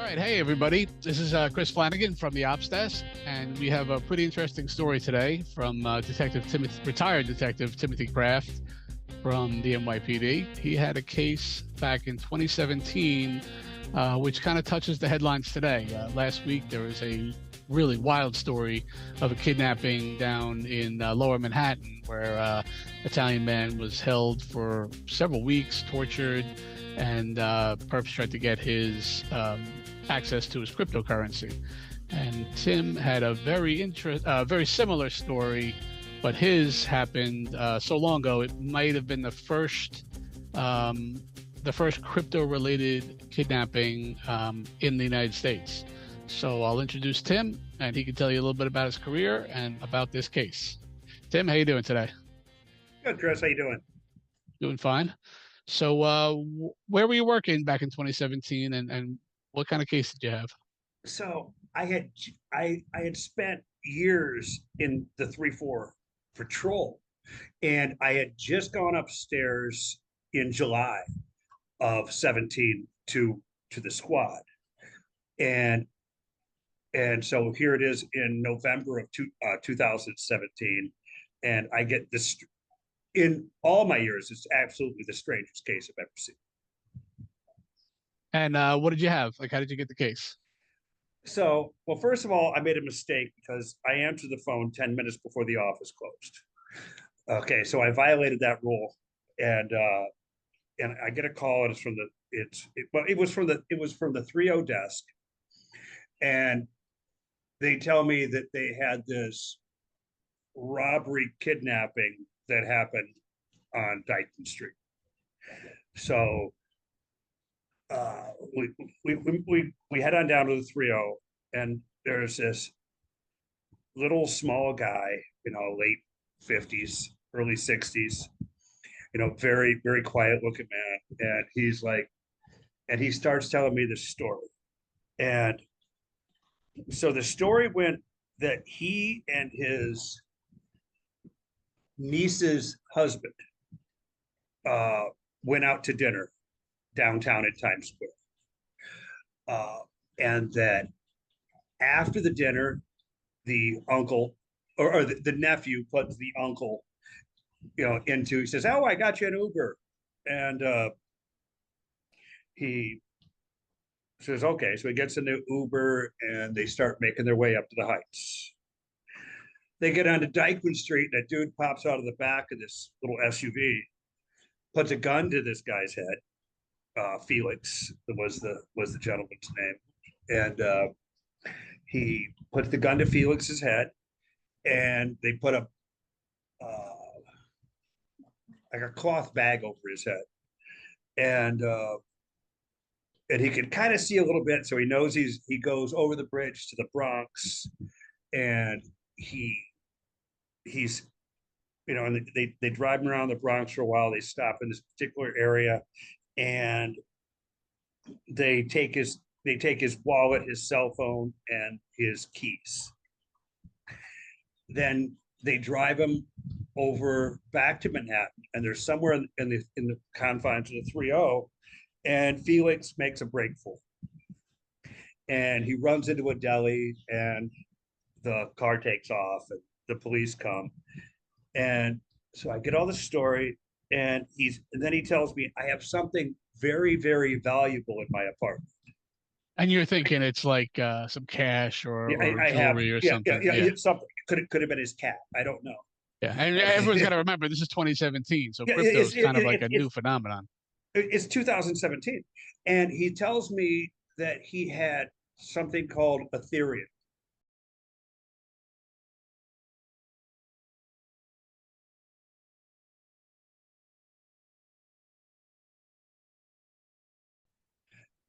right, hey everybody. This is Chris Flanagan from the Ops Desk, and we have a pretty interesting story today from retired Detective Timothy Kraft from the NYPD. He had a case back in 2017, which kind of touches the headlines today. Last week there was a really wild story of a kidnapping down in Lower Manhattan, where Italian man was held for several weeks, tortured, and perps tried to get his access to his cryptocurrency. And Tim had a very similar story, but his happened so long ago. It might have been the first crypto-related kidnapping in the United States. So I'll introduce Tim, and he can tell you a little bit about his career and about this case. Tim, how you doing today? Good, Chris. How you doing? Doing fine. So where were you working back in 2017, and what kind of case did you have? So I had spent years in the 3-4 patrol, and I had just gone upstairs in July of 17 to the squad, and so here it is in November of 2017, and I get this. In all my years, it's absolutely the strangest case I've ever seen. And what did you have? Like, how did you get the case? So, well, first of all, I made a mistake because I answered the phone 10 minutes before the office closed. Okay, so I violated that rule, and I get a call, and it's from the well, it was from the 30 desk, and they tell me that they had this robbery kidnapping that happened on Dyton Street. So uh, we head on down to the 30, and there's this little small guy, late 50s, early 60s, very, very quiet looking man. And he's like, and he starts telling me this story. And so the story went that he and his niece's husband uh, went out to dinner downtown at Times Square. And that after the dinner, the uncle or the nephew puts the uncle, into, he says, "Oh, I got you an Uber." And he says, "Okay." So he gets in the Uber and they start making their way up to the Heights. They get onto Dykeman Street, and a dude pops out of the back of this little SUV, puts a gun to this guy's head. Felix was the gentleman's name, and he puts the gun to Felix's head, and they put a like a cloth bag over his head, and he can kind of see a little bit, so he knows he goes over the bridge to the Bronx, and he's and they drive him around the Bronx for a while. They stop in this particular area, and they take his wallet, his cell phone, and his keys. Then they drive him over back to Manhattan, and they're somewhere in the confines of the 30, and Felix makes a break for him. And he runs into a deli, and the car takes off, and the police come. And so I get all the story, and then he tells me, "I have something very, very valuable in my apartment." And you're thinking it's like some cash or Yeah, or I have, jewelry or yeah, something. Yeah. something could have been his cat. I don't know. Yeah, and everyone's got to remember this is 2017, so Yeah, crypto is kind of like a new phenomenon. it's 2017, and he tells me that he had something called Ethereum,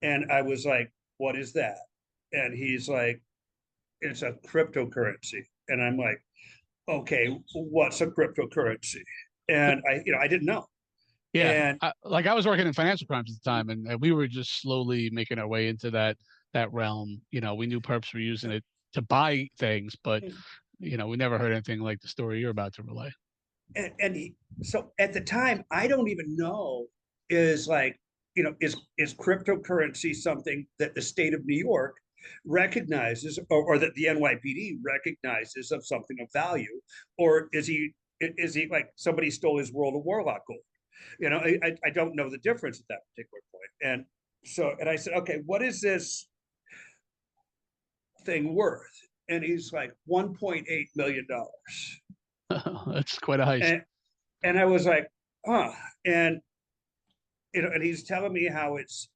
and I was like, "What is that?" And he's like, "It's a cryptocurrency," and I'm like, "Okay, what's a cryptocurrency?" And I didn't know, Yeah, and like I was working in financial crimes at the time, and we were just slowly making our way into that realm. We knew perps were using it to buy things, but we never heard anything like the story you're about to relay. so at the time, I don't even know is like. is cryptocurrency something that the state of New York recognizes, or that the NYPD recognizes of something of value, or is he like somebody stole his World of Warlock gold? I don't know the difference at that particular point. And I said, okay, what is this thing worth? And he's like, $1.8 million. That's quite a heist. And I was like, huh. And and he's telling me how it's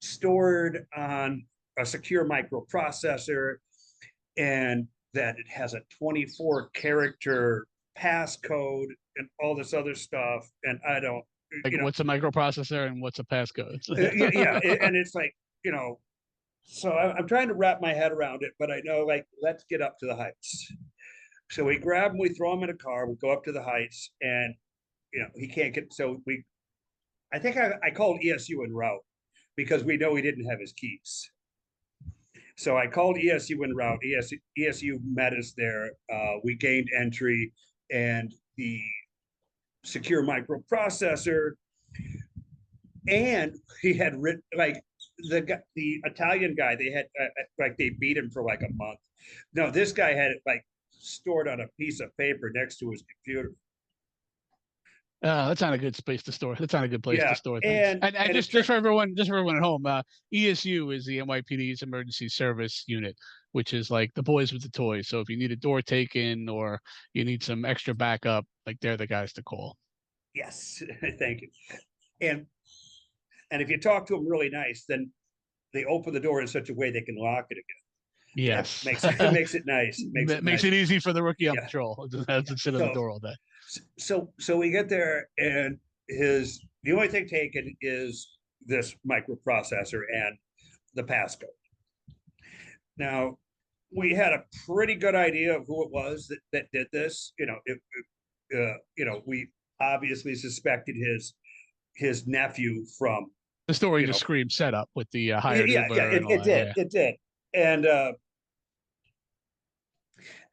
stored on a secure microprocessor, and that it has a 24 character passcode and all this other stuff. And I don't, Like, what's a microprocessor and what's a passcode? yeah. And it's like, so I'm trying to wrap my head around it, but I know, like, let's get up to the heights. So we grab him, we throw him in a car, we go up to the heights, and he can't get. So I think I called ESU en route because we know he didn't have his keys. So I called ESU en route. ESU met us there. We gained entry, and the secure microprocessor, and he had written, like, the Italian guy. They had like, they beat him for like a month. No, this guy had it like stored on a piece of paper next to his computer. That's not a good space to store. That's not a good place to store things. And just for everyone at home, ESU is the NYPD's emergency service unit, which is like the boys with the toys. So if you need a door taken or you need some extra backup, like, they're the guys to call. Yes, thank you. And if you talk to them really nice, then they open the door in such a way they can lock it again. Yes, it makes it nice. It makes it easy for the rookie on patrol. It doesn't have to sit on the door all day. So we get there, and the only thing taken is this microprocessor and the passcode. Now, we had a pretty good idea of who it was that did this. We obviously suspected his nephew from. The story just screams setup with the hired Uber. It did. And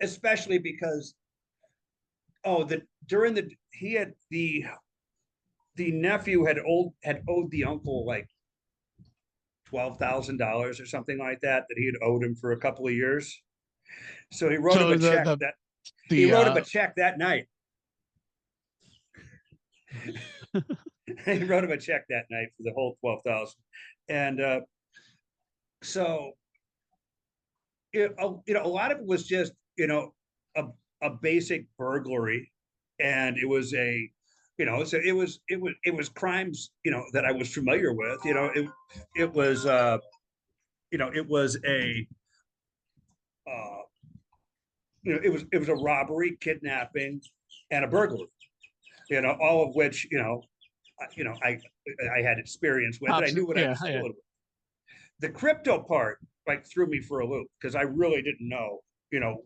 especially because, the nephew had owed the uncle like $12,000 or something like that he had owed him for a couple of years. So he wrote him a check that night. He wrote him a check that night for the whole 12,000. And so a lot of it was just a basic burglary, and it was so it was crimes that I was familiar with. It was a robbery, kidnapping, and a burglary. All of which I had experience with. And I knew what I was doing with. The crypto part like threw me for a loop because I really didn't know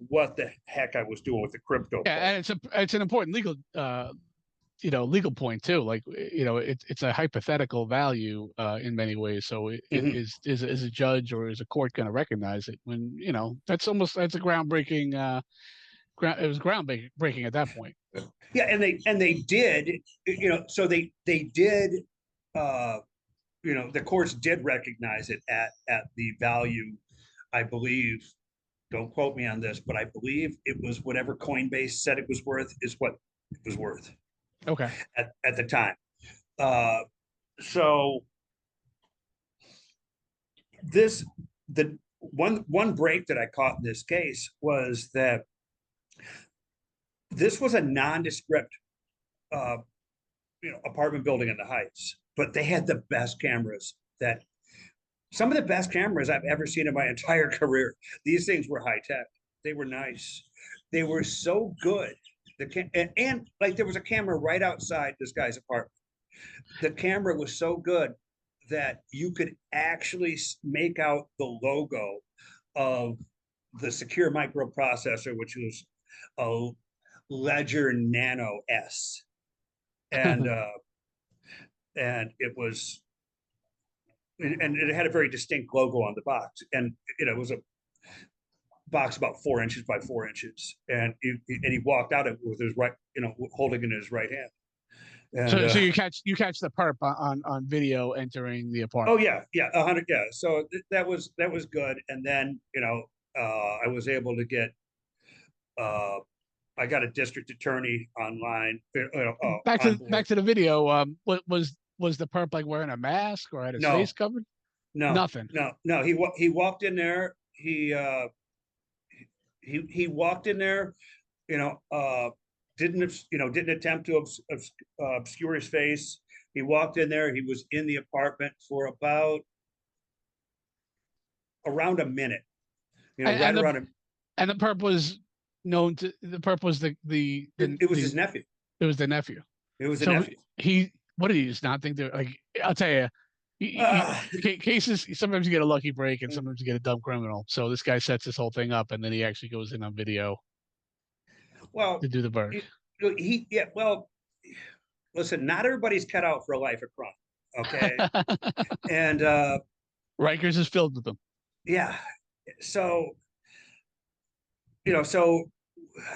what the heck I was doing with the crypto. Yeah, part. And it's an important legal legal point too. Like, it's a hypothetical value in many ways. So is a judge or is a court going to recognize it when that's a groundbreaking. It was groundbreaking at that point. Yeah, and they did. So they did. The courts did recognize it at the value, I believe. Don't quote me on this, but I believe it was whatever Coinbase said it was worth is what it was worth. Okay. At the time. So the one break that I caught in this case was that this was a nondescript apartment building in the Heights, but they had the best cameras some of the best cameras I've ever seen in my entire career. These things were high tech. They were nice. They were so good. And like there was a camera right outside this guy's apartment. The camera was so good that you could actually make out the logo of the secure microprocessor, which was a Ledger Nano S. And it was, and it had a very distinct logo on the box. And it was a box about 4 inches by 4 inches. And he walked out with his right, holding it in his right hand. And So you catch the perp on video entering the oh apartment. yeah, 100, yeah. So that was good. And then I was able to get I got a district attorney online, on board. Back to the video. What was the perp like wearing a mask or had his face No, covered? no, Nothing. no. He walked in there. He walked in there. You know, didn't attempt to obscure his face. He walked in there. He was in the apartment for about around a minute. Right And the around a. and the perp was known to the perp was It was his nephew. it was the nephew. It was a So nephew. he what did he just not think that like I'll tell you. Cases sometimes you get a lucky break and sometimes you get a dumb criminal. So this guy sets this whole thing up and then he actually goes in on video Well, to do the burg. yeah. Well, listen, not everybody's cut out for a life of crime. Okay. And Rikers is filled with them. yeah. So, so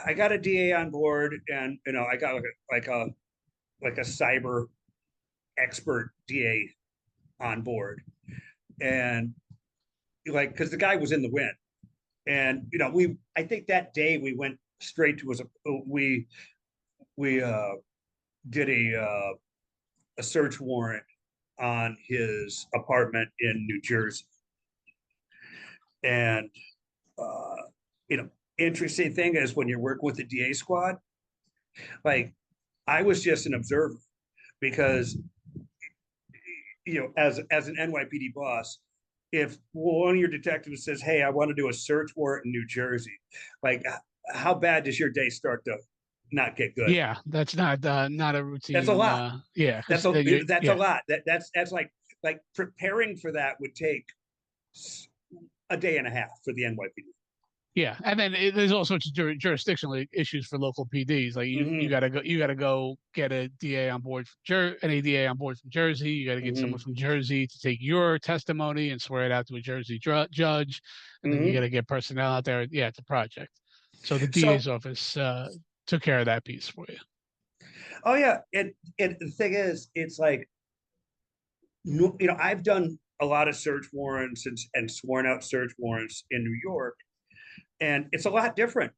I got a DA on board, and I got like a cyber expert DA on board. And like, because the guy was in the wind. And I think that day we went straight to his we did a search warrant on his apartment in New Jersey. And interesting thing is when you're working with the DA squad, like I was just an observer because as an NYPD boss, if one of your detectives says, "Hey, I want to do a search warrant in New Jersey," like how bad does your day start to not get good? Yeah, that's not a routine. That's a lot. Yeah, that's a lot. That's like preparing for that would take a day and a half for the NYPD. Yeah, and then there's all sorts of jurisdictional issues for local PDs. Like you gotta go get a DA on board from an ADA on board from Jersey. You got to get someone from Jersey to take your testimony and swear it out to a Jersey judge, and then you got to get personnel out there. Yeah, it's a project. So the DA's office took care of that piece for you. Oh yeah, and the thing is, it's like I've done a lot of search warrants and sworn out search warrants in New York. And it's a lot different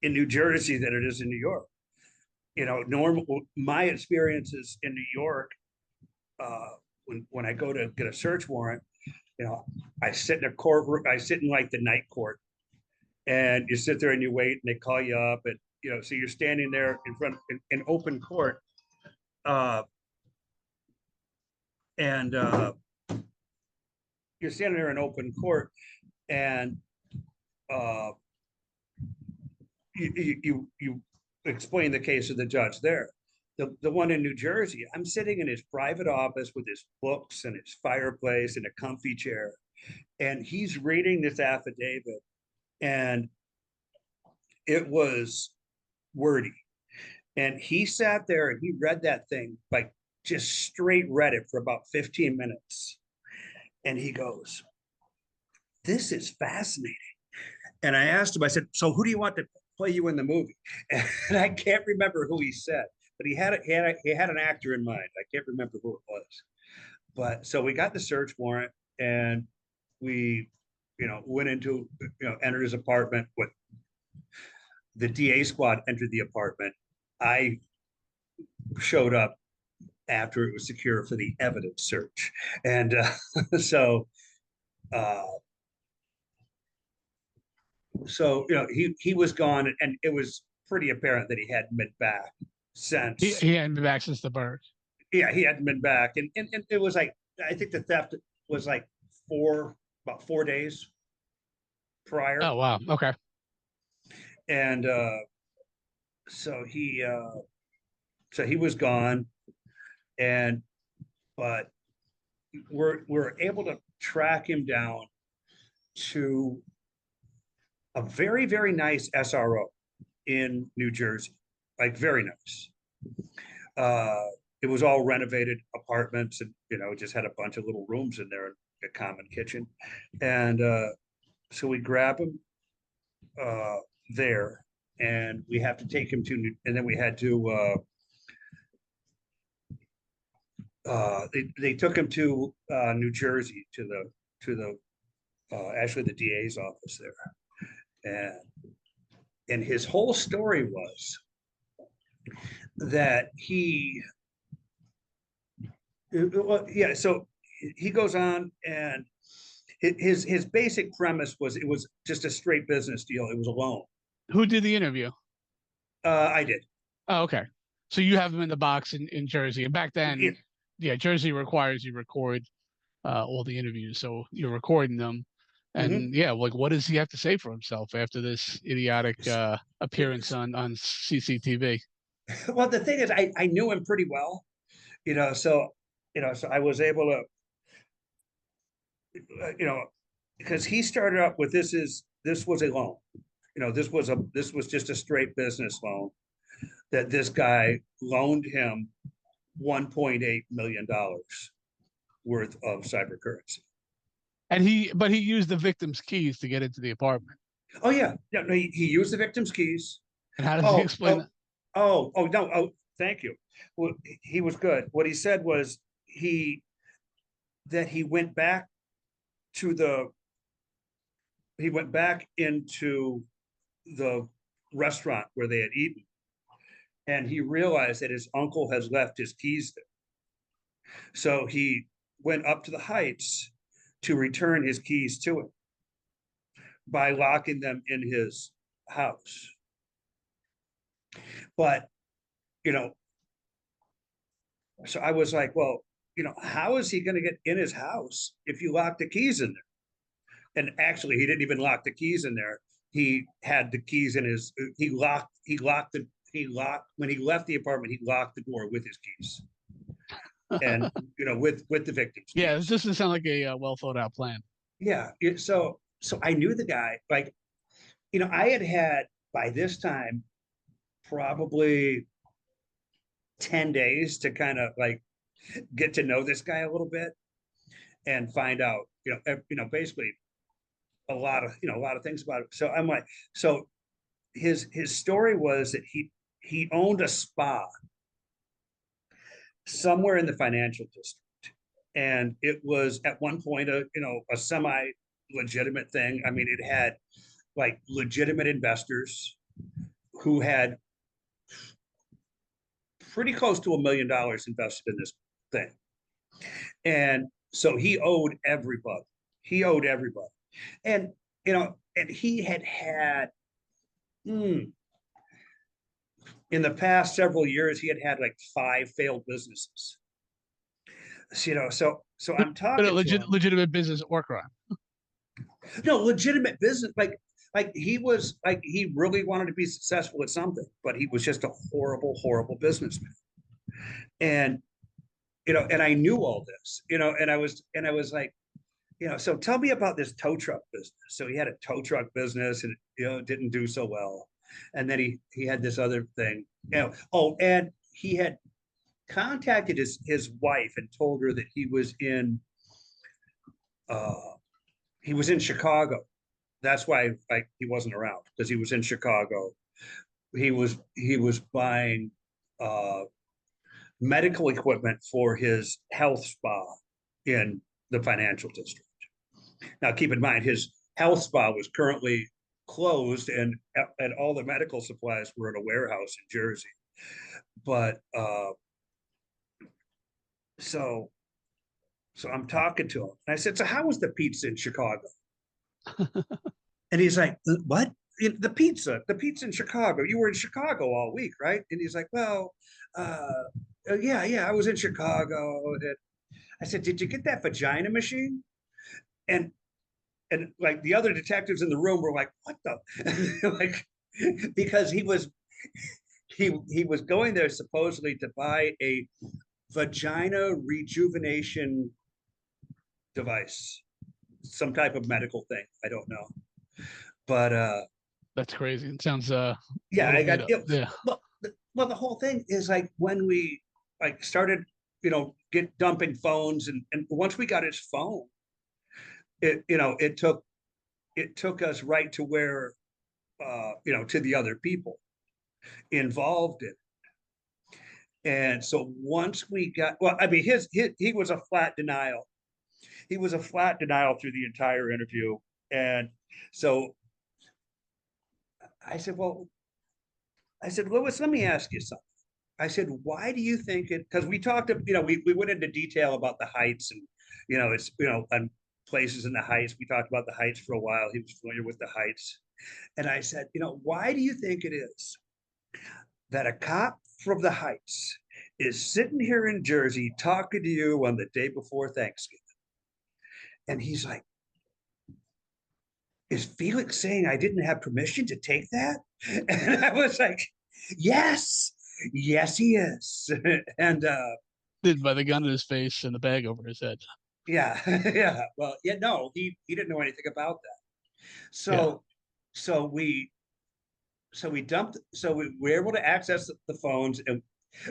in New Jersey than it is in New York. My experiences in New York, when I go to get a search warrant, I sit in a courtroom, I sit in like the night court, and you sit there and you wait, and they call you up, and so you're standing there in front in open court, and you're standing there in open court, and you explain the case to the judge there. The one in New Jersey, I'm sitting in his private office with his books and his fireplace and a comfy chair, and he's reading this affidavit, and it was wordy. And he sat there and he read that thing, like just straight read it for about 15 minutes. And he goes, "This is fascinating." And I asked him, I said, "So who do you want to play you in the movie?" And I can't remember who he said, but he had an actor in mind. I can't remember who it was. But so we got the search warrant, and we, went into, entered his apartment. With the DA squad entered the apartment. I showed up after it was secure for the evidence search, and so. So he was gone, and it was pretty apparent that he hadn't been back since. He hadn't been back since the birth. Yeah, he hadn't been back, and it was like, I think the theft was like about 4 days prior. Oh wow, okay. And so he was gone, but we're able to track him down to a very, very nice SRO in New Jersey, like very nice. It was all renovated apartments, and just had a bunch of little rooms in there, a common kitchen, and so we grab him there, and we have to take him to, and then we had to they took him to New Jersey to the actually the DA's office there, and his whole story was that well, yeah, so he goes on, and his basic premise was it was just a straight business deal. It was a loan. Who did the interview? I did. Oh, okay. So you have him in the box in Jersey, and back then, It, yeah, Jersey requires you record all the interviews, so you're recording them, mhm. and yeah, like what does he have to say for himself after this idiotic appearance It's- on CCTV? well, the thing is, I knew him pretty well, so so I was able to, you know, because he started up with this was a loan. This was just a straight business loan that this guy loaned him $1.8 million worth of cyber currency. And but he used the victim's keys to get into the apartment. Oh yeah, yeah. No, he used the victim's keys. And how does he Oh, explain oh, that? oh, no. Oh, thank you. Well, he was good. What he said was he went back to the he went back into the restaurant where they had eaten, and he realized that his uncle has left his keys there. So he went up to the heights to return his keys to him by locking them in his house. But, you know, so I was like, well, how is he going to get in his house if you lock the keys in there? And actually, he didn't even lock the keys in there. He had the keys in his, when he left the apartment, he locked the door with his keys and, with the victim's Yeah, this keys. doesn't sound like a well thought out plan. Yeah. So I knew the guy, like, I had by this time probably 10 days to kind of like get to know this guy a little bit and find out, basically a lot of things about it. So I'm like, so his story was that he owned a spa somewhere in the financial district. And it was at one point a semi legitimate thing. I mean, it had like legitimate investors who had pretty close to $1 million invested in this thing. And so he owed everybody. He owed everybody. And, and he had in the past several years, he had like 5 failed businesses. So I'm But a talking to him. legitimate business or crime. No, legitimate business. Like he really wanted to be successful at something, but he was just a horrible, horrible businessman. And and I knew all this, and I was like, so tell me about this tow truck business. So he had a tow truck business, and it didn't do so well. And then he had this other thing, Oh, and he had contacted his wife and told her that uh he was in Chicago. That's why like he wasn't around, because he was in Chicago. He was buying medical equipment for his health spa in the financial district. Now, keep in mind, his health spa was currently closed, and all the medical supplies were in a warehouse in Jersey. But so I'm talking to him, and I said, "So how was the pizza in Chicago?" And he's like, "What? The pizza in Chicago? You were in Chicago all week, right?" And he's like, "Well, yeah, I was in Chicago." And I said, "Did you get that vagina machine?" And like the other detectives in the room were like, "What the?" Like, because he was going there supposedly to buy a vagina rejuvenation device, some type of medical thing. I don't know, but That's crazy. It sounds a yeah, little I made got up. it. Yeah. Well, the whole thing is like when we like started, get dumping phones, and once we got his phone, it took us right to where, to the other people involved in it. And so once we got, well, I mean, he was a flat denial. He was a flat denial through the entire interview. And so I said, well, I said, Lewis, let me ask you something. I said, why do you think it? Because we talked, we went into detail about the heights and, it's, and places in the heights. We talked about the heights for a while. He was familiar with the heights. And I said, why do you think it is that a cop from the heights is sitting here in Jersey talking to you on the day before Thanksgiving? And he's like, is Felix saying I didn't have permission to take that? And I was like, yes, yes, he is. And Did by the gun in his face and the bag over his head. yeah, yeah. Well, yeah, no, he didn't know anything about that. Yeah. So we were able to access the phones, and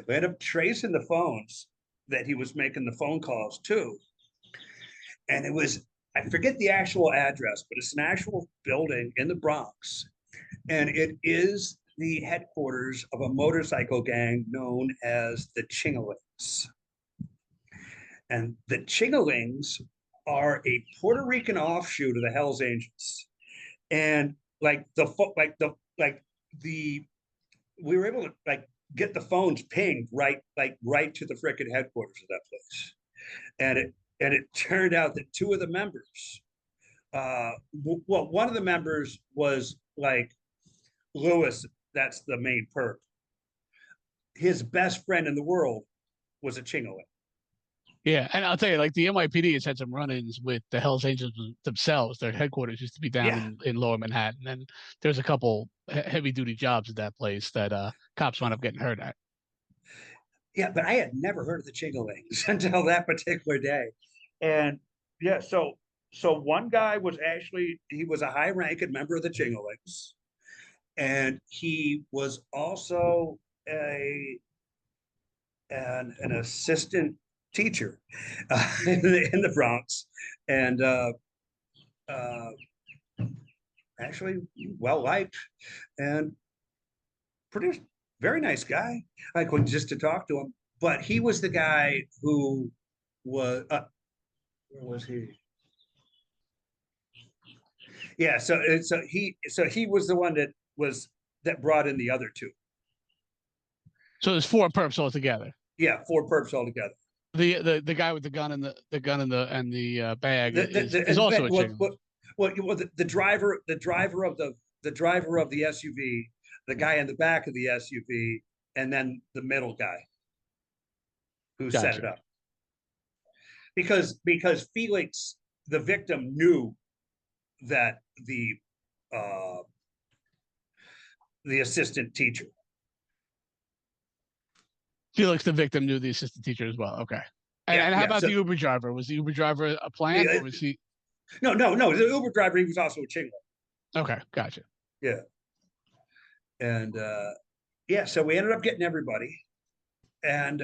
we ended up tracing the phones that he was making the phone calls to. And it was, I forget the actual address, but it's an actual building in the Bronx. And it is the headquarters of a motorcycle gang known as the Chingalings. And the Chingalings are a Puerto Rican offshoot of the Hells Angels. And we were able to get the phones pinged right to the frickin' headquarters of that place. And it turned out that two of the members, one of the members was like Lewis, that's the main perp. His best friend in the world was a Chingaling. Yeah, and I'll tell you, like the NYPD has had some run-ins with the Hells Angels themselves. Their headquarters used to be down Yeah, in Lower Manhattan, and there's a couple heavy-duty jobs at that place that cops wound up getting hurt at. yeah, but I had never heard of the Chingalings until that particular day. And yeah, so one guy was actually, he was a high-ranking member of the Chingalings, and he was also an assistant teacher in the Bronx, and uh, actually well liked and pretty very nice guy. I could just to talk to him, but he was the guy who was where was he? Yeah, so he was the one that brought in the other two. So there's four perps altogether. Yeah, four perps altogether. The guy with the gun and the gun and the bag is And also a chick. the driver of the SUV, the guy in the back of the SUV, and then the middle guy who set it up. Because Felix, the victim, knew that the assistant teacher. Felix, the victim, knew the assistant teacher as well. Okay. And how about the Uber driver? Was the Uber driver a plant, or was he? No. The Uber driver, he was also a Chingle. Okay, gotcha. Yeah. And so we ended up getting everybody. And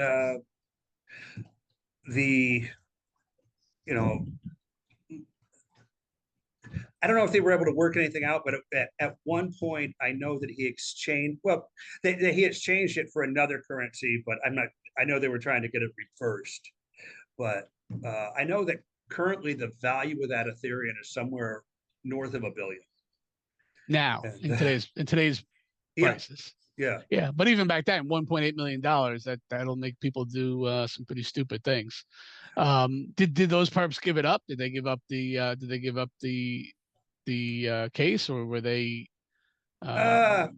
I don't know if they were able to work anything out, but at one point I know that he exchanged, he exchanged it for another currency, but I know they were trying to get it reversed. But I know that currently the value of that Ethereum is somewhere north of $1 billion. Now, in today's prices. Yeah. But even back then, $1.8 million, that'll make people do some pretty stupid things. Did those perps give it up? Did they give up the case, or were they did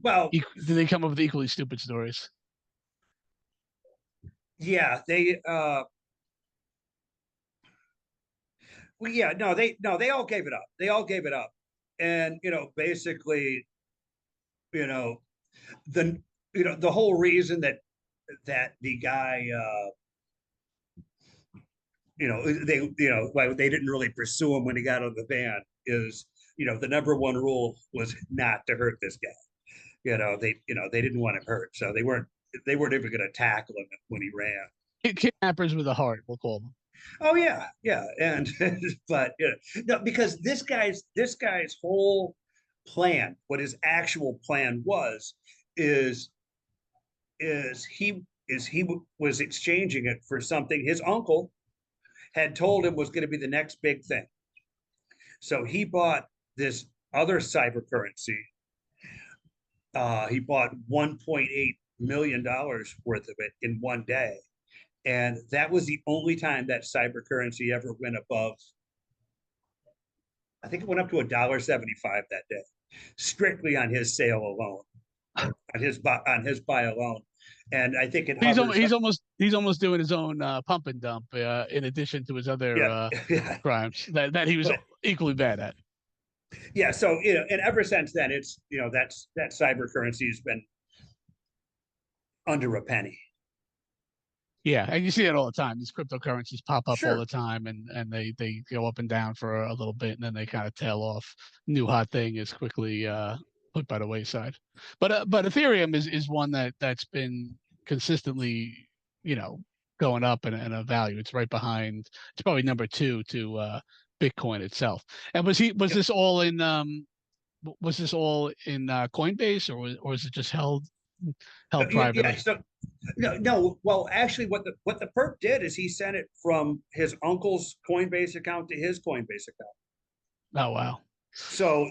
they come up with equally stupid stories? Yeah, they they all gave it up. They all gave it up. And basically, the whole reason that the guy why they didn't really pursue him when he got out of the van is the number one rule was not to hurt this guy. They didn't want him hurt, so they weren't even going to tackle him when he ran. Kidnappers with a heart, we'll call them. Oh yeah, and but no, because this guy's whole plan, what his actual plan was, is is he was exchanging it for something his uncle had told him was going to be the next big thing. So he bought this other cyber currency. He bought $1.8 million worth of it in one day. And that was the only time that cyber currency ever went above, I think it went up to $1.75 that day, strictly on his sale alone, on his buy alone. And I think it hovers. He's almost doing his own pump and dump in addition to his other Yeah, yeah. crimes that he was But equally bad at. yeah, so and ever since then, it's that cyber currency has been under a penny. Yeah, and you see it all the time. These cryptocurrencies pop up all Sure. the time, and they go up and down for a little bit, and then they kind of tail off. New hot thing is quickly put by the wayside. But Ethereum is one that's been consistently, you know, going up in a value. It's right behind. It's probably number two to Bitcoin itself. And was Yep. this all in was this all in Coinbase, or was it just held Yeah, yeah. privately? So no. Well, actually, what the perp did is he sent it from his uncle's Coinbase account to his Coinbase account. Oh wow. So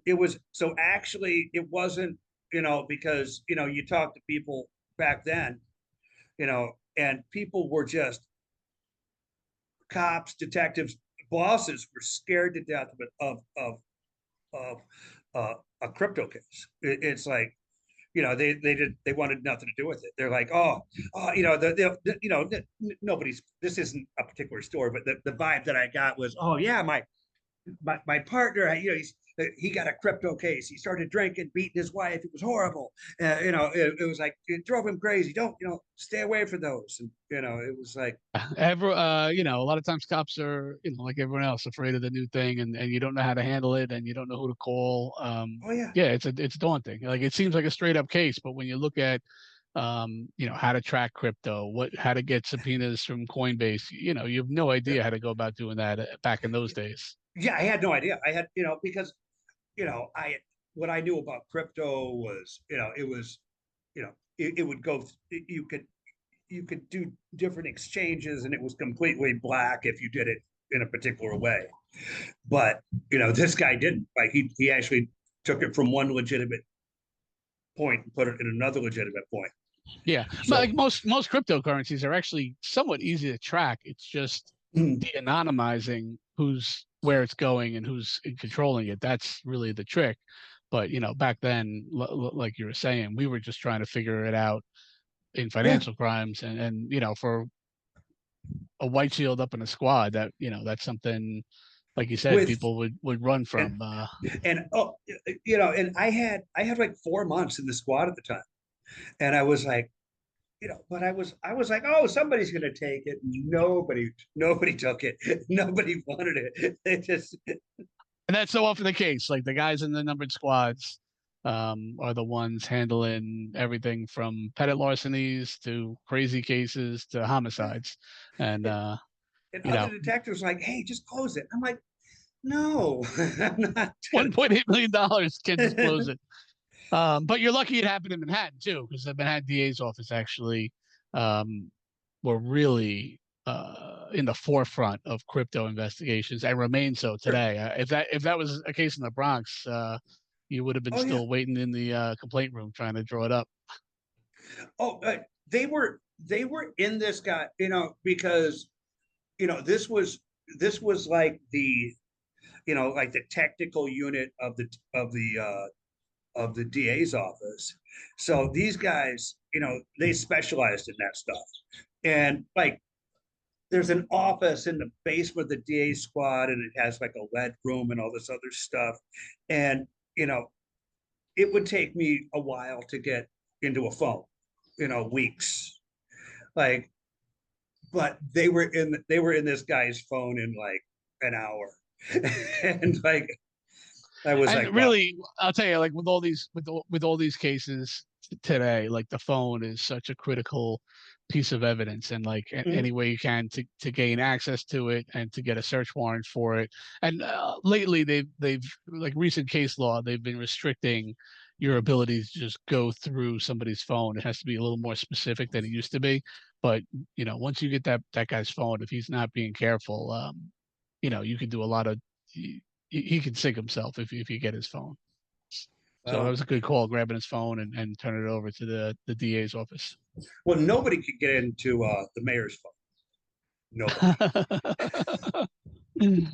it was so actually it wasn't because you talk to people back then and people were just cops, detectives, bosses were scared to death of a crypto case. It's like they wanted nothing to do with it. They're like, nobody's. This isn't a particular story, but the vibe that I got was, oh yeah, my partner, he got a crypto case. He started drinking, beating his wife. It was horrible. It was like it drove him crazy. Don't stay away from those. And it was like A lot of times cops are, like everyone else, afraid of the new thing, and you don't know how to handle it, and you don't know who to call. oh yeah, Yeah, it's daunting. Like it seems like a straight up case, but when you look at, how to track crypto, how to get subpoenas from Coinbase, you have no yeah, idea how to go about doing that back in those days. yeah. I had no idea. I had because I what I knew about crypto was it was it would go. You could do different exchanges and it was completely black if you did it in a particular way. But this guy didn't. Like he actually took it from one legitimate point and put it in another legitimate point. Yeah, but So like most cryptocurrencies are actually somewhat easy to track. It's just de-anonymizing where it's going and who's controlling it. That's really the trick. But back then, like you were saying, we were just trying to figure it out in yeah, financial crimes, and for a white shield up in a squad, that's something, like you said, with people would run and from. and oh and I had like 4 months in the squad at the time, and I was like, but I was like, oh, somebody's gonna take it. Nobody took it. Nobody wanted it. They just And that's so often the case. Like the guys in the numbered squads are the ones handling everything from petty larcenies to crazy cases to homicides. And, and you other know, detectives like, hey, just close it. I'm like, no, I'm not gonna. $1.8 million can just close it. But you're lucky it happened in Manhattan too, because the Manhattan DA's office actually um, were really in the forefront of crypto investigations and remain so Sure. today. If that was a case in the Bronx, you would have been Oh yeah. still waiting in the complaint room trying to draw it up. Oh, they were in this guy, because this was like the technical unit of the DA's office. So these guys, they specialized in that stuff. And like there's an office in the basement of the DA squad, and it has like a lead room and all this other stuff. And you know, it would take me a while to get into a phone, weeks. Like, but they were in this guy's phone in like an hour. And like I was And like, wow. really, I'll tell you, like with all these cases today, like the phone is such a critical piece of evidence, and like Mhm. any way you can to gain access to it and to get a search warrant for it. And lately, they've like recent case law, they've been restricting, your ability to just go through somebody's phone. It has to be a little more specific than it used to be. But once you get that guy's phone, if he's not being careful, you could do a lot of. He could sink himself if you get his phone. So that Well, was a good call, grabbing his phone and turning it over to the DA's office. well, nobody could get into the mayor's phone. Nobody.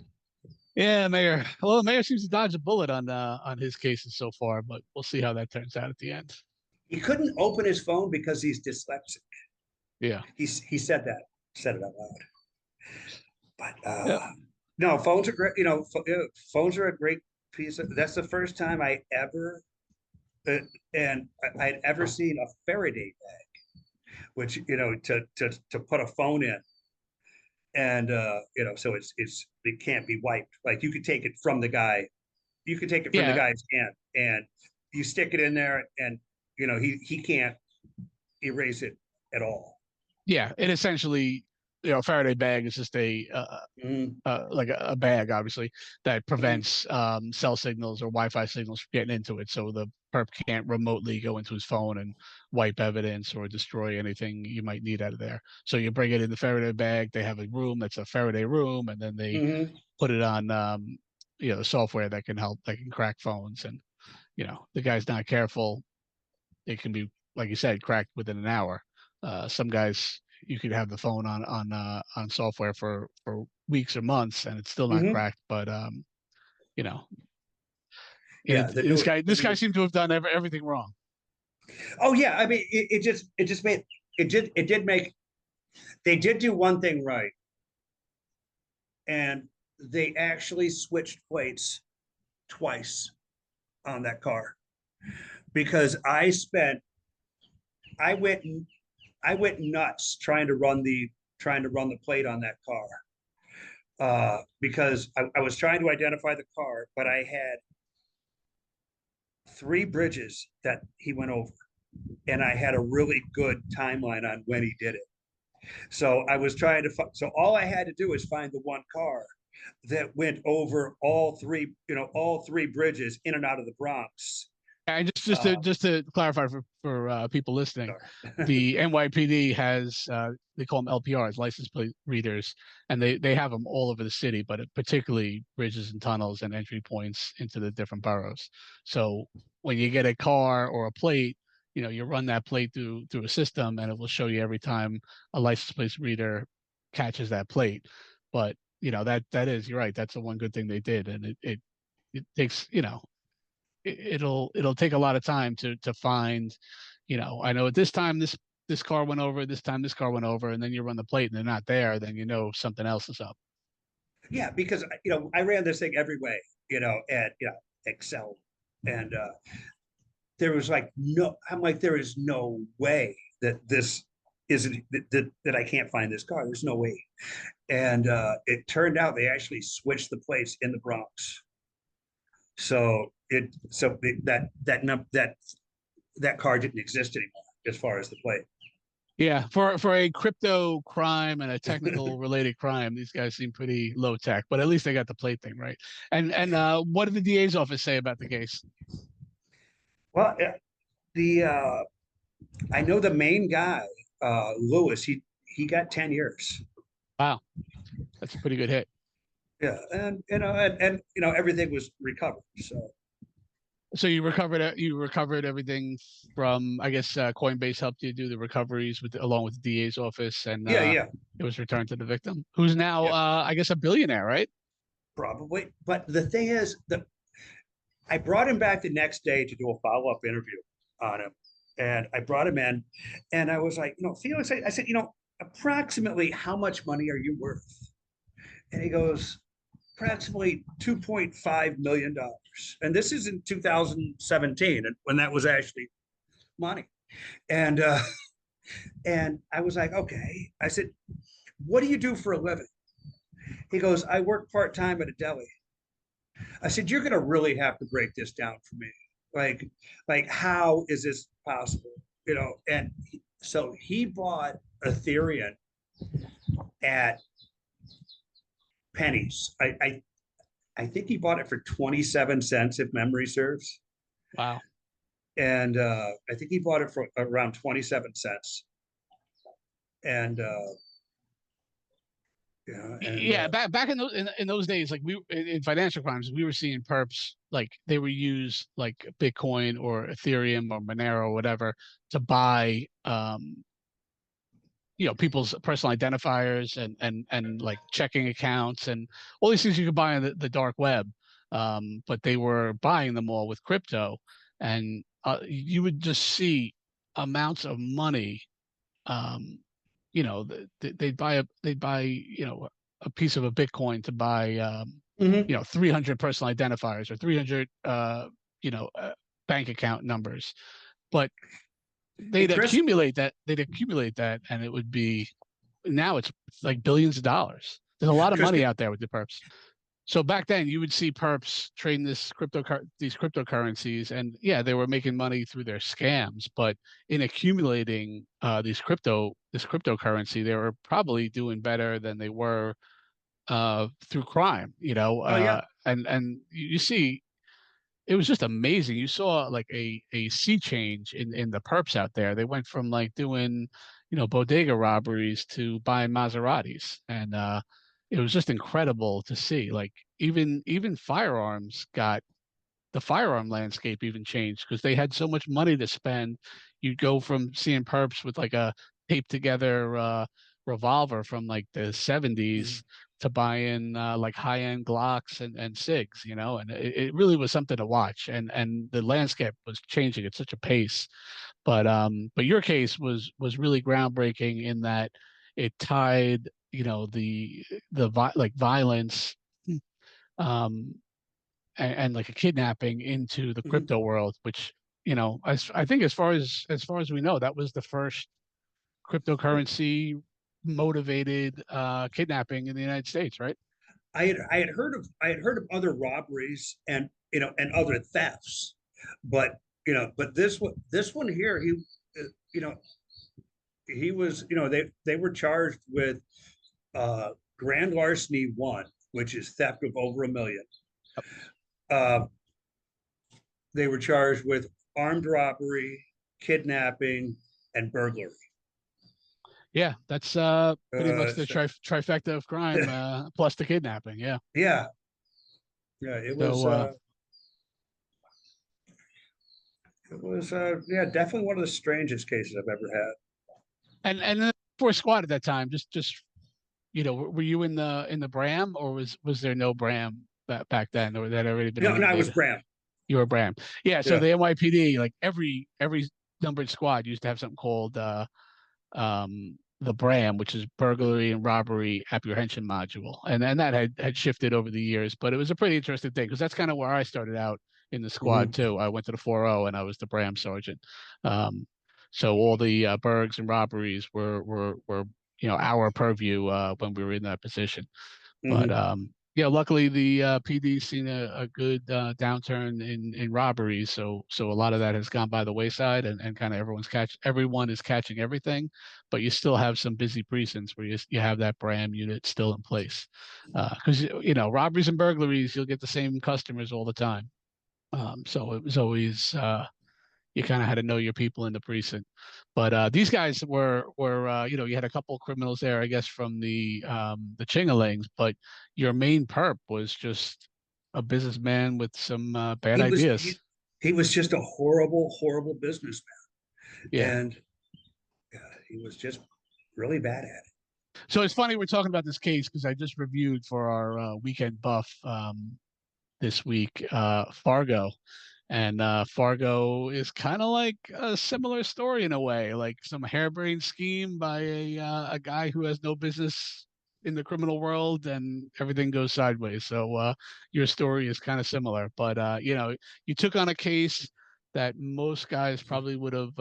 Yeah, Mayor. Well, the Mayor seems to dodge a bullet on his cases so far, but we'll see how that turns out at the end. He couldn't open his phone because he's dyslexic. Yeah. He said it out loud. But Yeah. no, phones are great. Phones are a great piece of. That's the first time I ever, and I'd ever seen a Faraday bag, which to put a phone in, and so it can't be wiped. Like you could take it from the guy, you could take it from the Yeah. guy's hand, and you stick it in there, and he can't erase it at all. Yeah. It essentially, Faraday bag is just like a bag, obviously, that prevents cell signals or Wi-Fi signals from getting into it. So the perp can't remotely go into his phone and wipe evidence or destroy anything you might need out of there. So you bring it in the Faraday bag. They have a room that's a Faraday room, and then they Mm-hmm. put it on, the software that can crack phones. And the guy's not careful, it can be, like you said, cracked within an hour. Some guys, you could have the phone on software for weeks or months and it's still not Mm-hmm. cracked. But you know, Yeah, this guy seemed to have done everything wrong. Oh yeah, I mean, it just made it did make they did do one thing right, and they actually switched plates twice on that car because I went I went nuts trying to run the plate on that car because I was trying to identify the car, but I had three bridges that he went over, and I had a really good timeline on when he did it. So I was trying to. So all I had to do was find the one car that went over all three bridges in and out of the Bronx. And just to clarify for people listening, the NYPD has they call them LPRs, license plate readers, and they have them all over the city, but particularly bridges and tunnels and entry points into the different boroughs. So when you get a car or a plate, you run that plate through a system, and it will show you every time a license plate reader catches that plate. But that is, you're right. That's the one good thing they did, and it takes it'll take a lot of time to find. I know at this time this car went over, this time this car went over, and then you run the plate and they're not there, then something else is up. Yeah, because I ran this thing every way, at Excel, and there was like no. I'm like, there is no way that this isn't that I can't find this car. There's no way. And it turned out they actually switched the plates in the Bronx. That car didn't exist anymore as far as the plate. Yeah, for a crypto crime and a technical related crime, these guys seem pretty low tech, but at least they got the plate thing right. And what did the DA's office say about the case? Well, the I know the main guy, Lewis. He got 10 years. Wow, that's a pretty good hit. Yeah, and everything was recovered. So you recovered everything from, I guess, Coinbase helped you do the recoveries along with the DA's office, and Yeah, it was returned to the victim, who's now, yeah, I guess, a billionaire, right? probably. But the thing is, I brought him back the next day to do a follow-up interview on him, and I brought him in, and I was like, Felix, I said, approximately how much money are you worth? And he goes, approximately $2.5 million. And this is in 2017, and when that was actually money. And and I was like, okay. I said, what do you do for a living? He goes, I work part-time at a deli. I said, you're gonna really have to break this down for me. Like how is this possible? And so he bought Ethereum at pennies. I think he bought it for 27 cents, if memory serves. Wow. and I think he bought it for around 27 cents. And yeah, and Yeah, back in those days, like in financial crimes, we were seeing perps like they would use like Bitcoin or Ethereum or Monero or whatever to buy people's personal identifiers and like checking accounts and all these things you could buy on the dark web. But they were buying them all with crypto, and you would just see amounts of money. um, they'd buy a piece of a Bitcoin to buy 300 personal identifiers or 300 you know uh, bank account numbers, but and Chris, they'd accumulate that, and it would be now it's like billions of dollars. There's a lot of Chris, money out there with the perps. So back then, you would see perps trading these cryptocurrencies, and yeah, they were making money through their scams. But in accumulating this cryptocurrency, they were probably doing better than they were through crime. oh yeah, And you see, it was just amazing. You saw like a sea change in the perps out there. They went from like doing bodega robberies to buying Maseratis, and it was just incredible to see. Like even firearms got the firearm landscape even changed because they had so much money to spend. You'd go from seeing perps with like a taped together revolver from like the mhm. 70s to buying like high end Glocks and SIGs, and it really was something to watch. And the landscape was changing at such a pace. But your case was really groundbreaking in that it tied, like violence um and like a kidnapping into the Mhm. crypto world, which I think as far as we know, that was the first cryptocurrency motivated kidnapping in the United States, right? I had heard of other robberies and and other thefts, but but this one here, you know he was they were charged with grand larceny one, which is theft of over 1 million. Uh, they were charged with armed robbery, kidnapping, and burglary. Yeah, that's pretty much the So, trifecta of crime plus the kidnapping. Yeah. yeah, yeah, it So was. It was, yeah, definitely one of the strangest cases I've ever had. and then for squad at that time, just were you in the Bram, or was there no Bram back then, or that had already been No, I was eliminated? Bram. You were Bram. Yeah. So Yeah. the NYPD, like every numbered squad used to have something called the Bram, which is burglary and robbery apprehension module, and that had shifted over the years, but it was a pretty interesting thing because that's kind of where I started out in the squad Mhm. too. I went to the 4.0 and I was the Bram sergeant. Um, so all the burgs and robberies were our purview when we were in that position. But Mhm. yeah, luckily the PD's seen a good downturn in robberies, so a lot of that has gone by the wayside, and kind of everyone is catching everything, but you still have some busy precincts where you have that Bram unit still in place, because robberies and burglaries you'll get the same customers all the time. So it was always you kind of had to know your people in the precinct. But these guys were you had a couple of criminals there, I guess, from the Chingalings, but your main perp was just a businessman with some bad He was ideas. he was just a horrible, horrible businessman, Yeah. and he was just really bad at it. So it's funny we're talking about this case because I just reviewed for our weekend buff this week Fargo. And Fargo is kind of like a similar story in a way, like some harebrained scheme by a guy who has no business in the criminal world, and everything goes sideways. So your story is kind of similar, but you took on a case that most guys probably would have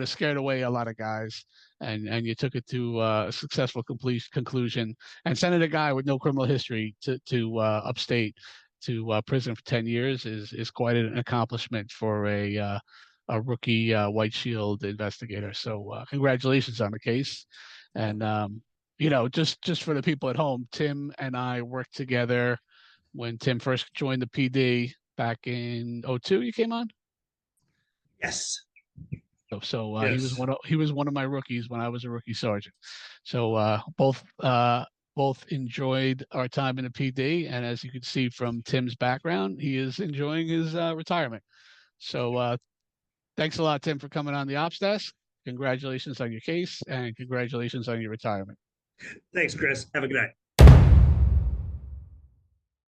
scared away a lot of guys, and you took it to a successful complete conclusion, and sending a guy with no criminal history to upstate to prison for 10 years is quite an accomplishment for a rookie White Shield investigator. So congratulations on the case. And just for the people at home, Tim and I worked together when Tim first joined the PD back in '02. You came on? Yes. So Yes. he was one of my rookies when I was a rookie sergeant. So both enjoyed our time in the PD, and as you can see from Tim's background, he is enjoying his retirement. So thanks a lot, Tim, for coming on the ops desk. Congratulations on your case, and congratulations on your retirement. Thanks, Chris. Have a good night.